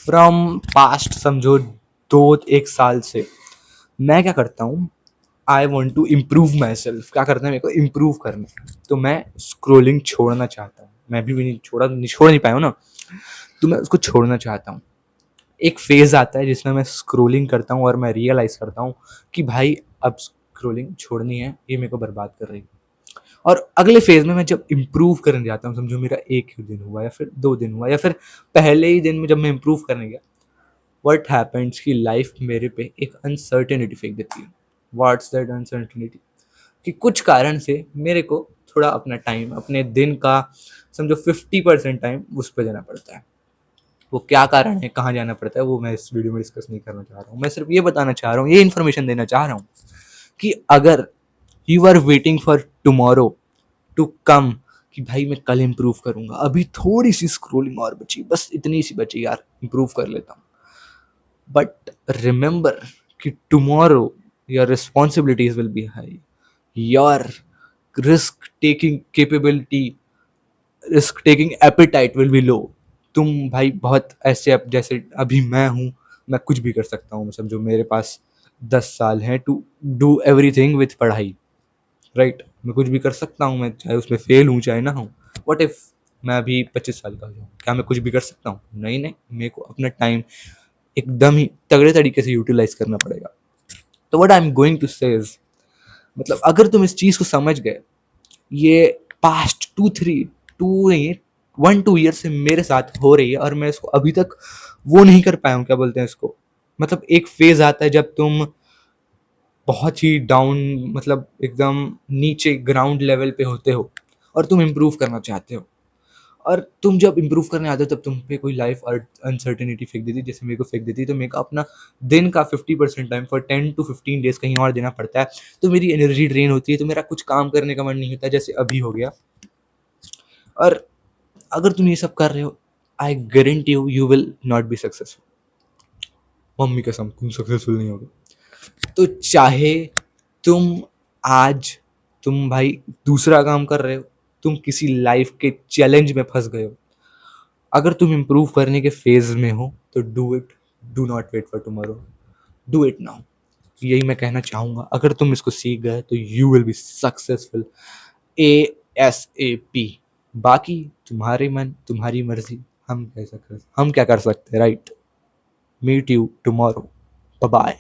From past समझो 1 साल से मैं क्या करता हूँ, I want to improve myself. क्या करना है मेरे को, इम्प्रूव करना है। तो मैं स्क्रोलिंग छोड़ना चाहता हूँ। मैं भी नहीं छोड़ नहीं पाया हूँ ना, तो मैं उसको छोड़ना चाहता हूँ। एक फेज आता है जिसमें मैं स्क्रोलिंग करता हूँ और मैं रियलाइज करता हूँ कि भाई अब स्क्रोलिंग छोड़नी है, ये मेरे को बर्बाद कर रही है। और अगले फेज में मैं जब इम्प्रूव करने जाता हूँ, समझो मेरा 1 दिन हुआ या फिर 2 दिन हुआ या फिर पहले ही दिन में जब मैं इम्प्रूव करने गया, व्हाट हैपेंस की लाइफ मेरे पे एक अनसर्टेनिटी फेंक देती है। व्हाट्स दैट अनसर्टेनिटी, कि कुछ कारण से मेरे को थोड़ा अपना टाइम, अपने दिन का समझो 50% टाइम उस पर देना पड़ता है। वो क्या कारण है, कहाँ जाना पड़ता है, वो मैं इस वीडियो में डिस्कस नहीं करना चाह रहा हूँ। मैं सिर्फ ये बताना चाह रहा हूँ, ये इन्फॉर्मेशन देना चाह रहा हूँ कि अगर you are waiting for tomorrow to come, कि भाई मैं कल इम्प्रूव करूंगा, अभी थोड़ी सी स्क्रोलिंग और बची, बस इतनी सी बची यार, इम्प्रूव कर लेता हूँ। बट रिमेंबर कि tomorrow your responsibilities will be high, your risk taking capability, risk taking appetite will be low. तुम भाई बहुत ऐसे, अब जैसे अभी मैं हूँ, मैं कुछ भी कर सकता हूँ। समझो मेरे पास 10 साल हैं टू डू एवरीथिंग विथ पढ़ाई, राइट। मैं कुछ भी कर सकता हूँ, मैं चाहे उसमें फेल हूँ चाहे ना हूँ। व्हाट इफ मैं अभी 25 साल का हो जाऊँ, क्या मैं कुछ भी कर सकता हूँ? नहीं नहीं, मेरे को अपना टाइम एकदम ही तगड़े तरीके से यूटिलाइज करना पड़ेगा। तो what I am going to say is, मतलब अगर तुम इस चीज को समझ गए, ये पास्ट 1-2 ईयर से मेरे साथ हो रही है और मैं इसको अभी तक वो नहीं कर पाया हूँ, क्या बोलते हैं इसको, मतलब एक फेज आता है जब तुम बहुत ही डाउन, मतलब एकदम नीचे ग्राउंड लेवल पे होते हो और तुम इम्प्रूव करना चाहते हो। और तुम जब इम्प्रूव करने आते हो तब तुम पे कोई लाइफ और अनसर्टेनिटी फेंक देती, जैसे मेरे को फेंक देती। तो मेरे को अपना दिन का 50% टाइम फॉर 10 to 15 डेज कहीं और देना पड़ता है। तो मेरी एनर्जी ड्रेन होती है, तो मेरा कुछ काम करने का मन नहीं होता, जैसे अभी हो गया। और अगर तुम ये सब कर रहे हो, I guarantee you you will not be successful. Mummy कसम, तुम सक्सेसफुल नहीं होगे। तो चाहे तुम आज, तुम भाई दूसरा काम कर रहे हो, तुम किसी लाइफ के चैलेंज में फंस गए हो, अगर तुम इम्प्रूव करने के फेज में हो तो do it, do not wait for tomorrow, do it now. यही मैं कहना चाहूँगा। अगर तुम इसको सीख गए तो you will be successful ASAP। बाकी तुम्हारे मन, तुम्हारी मर्जी, हम क्या कर सकते हैं, right. Meet you tomorrow, bye bye.